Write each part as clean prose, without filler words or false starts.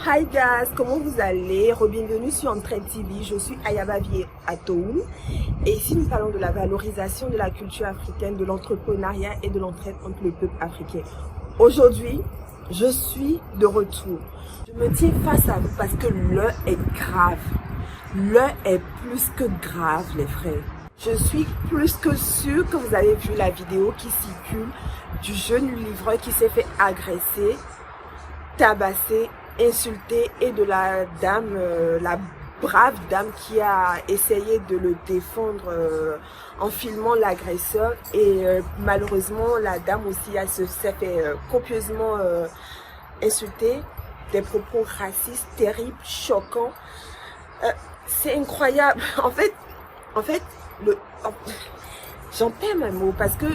Hi guys, comment vous allez? Bienvenue sur Entraide TV, je suis Ayaba Vie Atoum et ici nous parlons de la valorisation de la culture africaine, de l'entrepreneuriat et de l'entraide entre le peuple africain. Aujourd'hui, je suis de retour. Je me tiens face à vous parce que l'heure est grave. L'heure est plus que grave les frères. Je suis plus que sûre que vous avez vu la vidéo qui circule du jeune livreur qui s'est fait agresser, tabasser, insulté et de la dame, la brave dame qui a essayé de le défendre en filmant l'agresseur et malheureusement la dame aussi s'est fait copieusement insulter, des propos racistes terribles, choquants. C'est incroyable. En fait, j'en perds mes mots parce que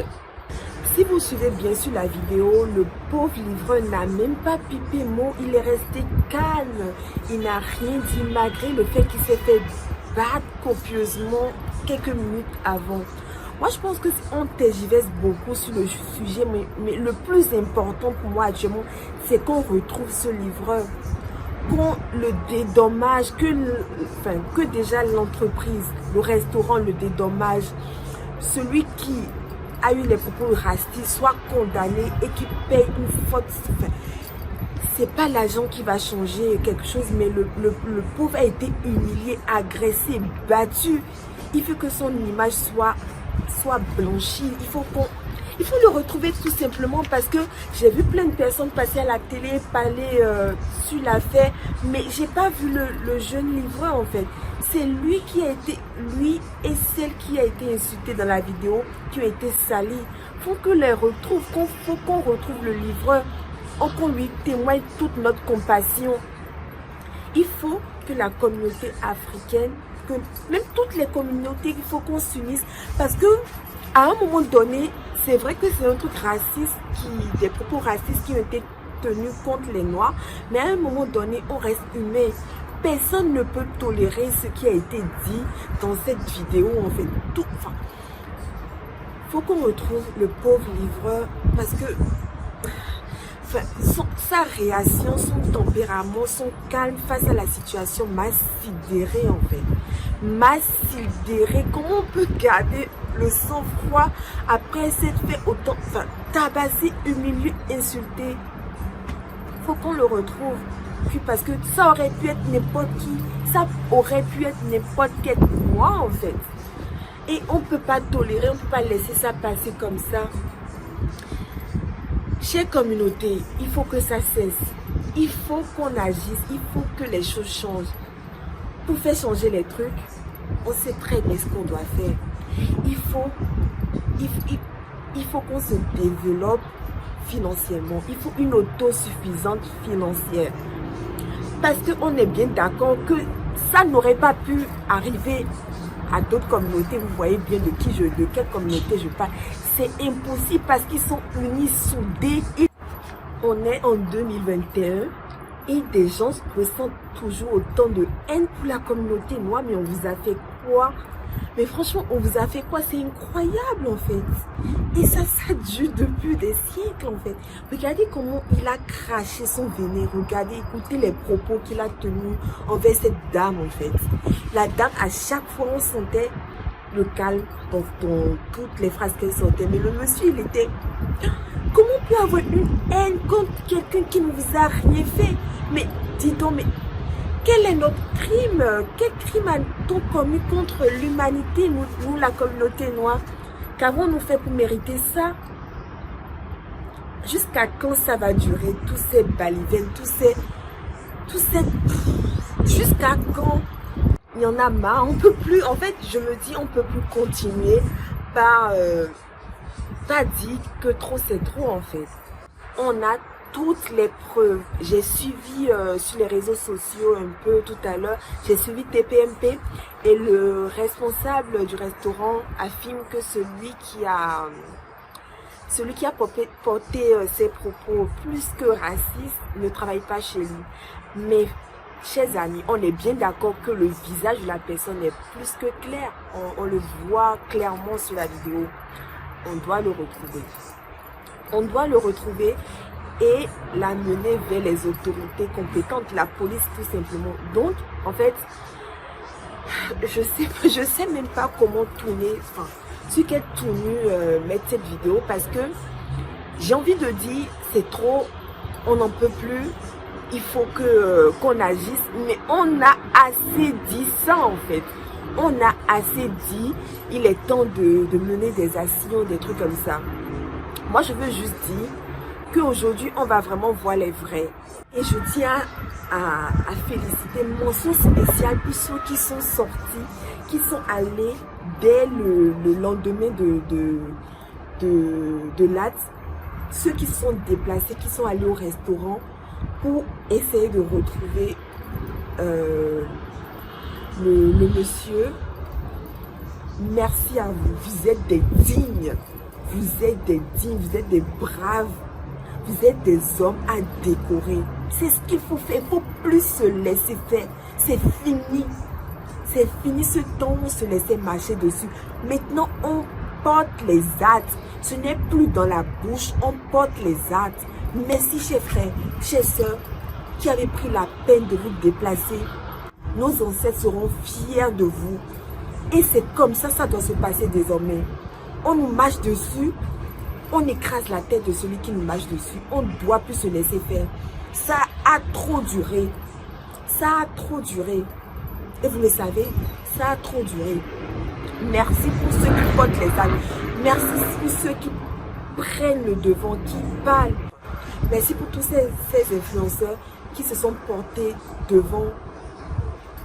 si vous suivez bien sûr la vidéo, le pauvre livreur n'a même pas pipé mot, il est resté calme, il n'a rien dit malgré le fait qu'il s'est fait battre copieusement quelques minutes avant. Moi je pense que on tergiverse beaucoup sur le sujet, mais le plus important pour moi actuellement, c'est qu'on retrouve ce livreur, qu'on le dédommage, que déjà l'entreprise, le restaurant le dédommage, celui qui a eu les propos racistes soit condamné et qui paye une faute. C'est pas l'agent qui va changer quelque chose, mais le pauvre a été humilié, agressé, battu. Il faut que son image soit blanchie. Il faut le retrouver tout simplement parce que j'ai vu plein de personnes passer à la télé, parler sur l'affaire, mais j'ai pas vu le jeune livreur en fait. C'est lui et celle qui a été insultée dans la vidéo, qui ont été salis. Faut que les retrouve, faut qu'on retrouve le livreur, qu'on lui témoigne toute notre compassion. Il faut que la communauté africaine, que même toutes les communautés, il faut qu'on s'unisse parce que à un moment donné, c'est vrai que c'est un truc raciste, des propos racistes qui ont été tenus contre les Noirs, mais à un moment donné, on reste humain. Personne ne peut tolérer ce qui a été dit dans cette vidéo, en fait. Faut qu'on retrouve le pauvre livreur parce que sa réaction, son tempérament, son calme face à la situation m'a sidéré en fait. M'a sidéré. Comment on peut garder le sang-froid après s'être fait autant, tabasser, humilié, insulté? Faut qu'on le retrouve. Puis parce que ça aurait pu être n'importe qui, ça aurait pu être n'importe quel moi en fait. Et on ne peut pas tolérer, on ne peut pas laisser ça passer comme ça. Chère communauté, il faut que ça cesse. Il faut qu'on agisse, il faut que les choses changent. Pour faire changer les trucs, on sait très bien ce qu'on doit faire. Il faut qu'on se développe financièrement. Il faut une autosuffisance financière. Parce qu'on est bien d'accord que ça n'aurait pas pu arriver à d'autres communautés. Vous voyez bien de quelle communauté je parle. C'est impossible parce qu'ils sont unis, soudés. On est en 2021 et des gens ressentent toujours autant de haine pour la communauté noire. Mais on vous a fait quoi? Mais franchement, on vous a fait quoi? C'est incroyable en fait. Et ça dure depuis des siècles en fait. Regardez comment il a craché son véné. Regardez, écoutez les propos qu'il a tenus envers cette dame en fait. La dame, à chaque fois, on sentait le calme dans toutes les phrases qu'elle sortait. Mais le monsieur, il était... Comment on peut avoir une haine contre quelqu'un qui ne vous a rien fait? Mais dis donc, mais... Quel est notre crime? Quel crime a-t-on commis contre l'humanité, nous, la communauté noire? Qu'avons-nous fait pour mériter ça? Jusqu'à quand ça va durer, tous ces balivernes, jusqu'à quand? Il y en a marre, on peut plus, en fait, je me dis, on peut plus continuer par dire que trop c'est trop, en fait. On a toutes les preuves. J'ai suivi sur les réseaux sociaux un peu tout à l'heure, j'ai suivi TPMP et le responsable du restaurant affirme que celui qui a porté ses propos plus que racistes ne travaille pas chez lui. Mais, chers amis, on est bien d'accord que le visage de la personne est plus que clair. On le voit clairement sur la vidéo. On doit le retrouver. On doit le retrouver et l'amener vers les autorités compétentes, la police tout simplement. Donc, en fait, je sais même pas comment tourner, enfin, sur quelle tournure mettre cette vidéo, parce que j'ai envie de dire, c'est trop, on n'en peut plus, il faut qu'on agisse, mais on a assez dit ça en fait. On a assez dit, il est temps de mener des actions, des trucs comme ça. Moi, je veux juste dire qu'aujourd'hui, on va vraiment voir les vrais. Et je tiens à féliciter, mention spéciale pour ceux qui sont sortis, qui sont allés dès le lendemain de l'acte, ceux qui se sont déplacés, qui sont allés au restaurant pour essayer de retrouver le monsieur. Merci à vous, vous êtes des dignes, vous êtes des dignes, vous êtes des braves, vous êtes des hommes à décorer. C'est ce qu'il faut faire, il ne faut plus se laisser faire, c'est fini. C'est fini ce temps où on se laissait marcher dessus. Maintenant, on porte les actes. Ce n'est plus dans la bouche, on porte les actes. Merci, chers frères, chères sœurs, qui avez pris la peine de vous déplacer. Nos ancêtres seront fiers de vous. Et c'est comme ça, ça doit se passer désormais. On nous marche dessus, on écrase la tête de celui qui nous marche dessus. On ne doit plus se laisser faire. Ça a trop duré. Ça a trop duré. Et vous le savez, ça a trop duré. Merci pour ceux qui portent les actes. Merci pour ceux qui prennent le devant, qui parlent. Merci pour tous ces influenceurs qui se sont portés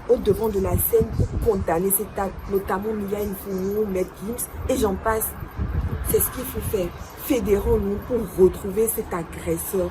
au devant de la scène pour condamner cet acte, notamment Mia Nfoumou, Maître Gims, et j'en passe. C'est ce qu'il faut faire. Fédérons-nous pour retrouver cet agresseur.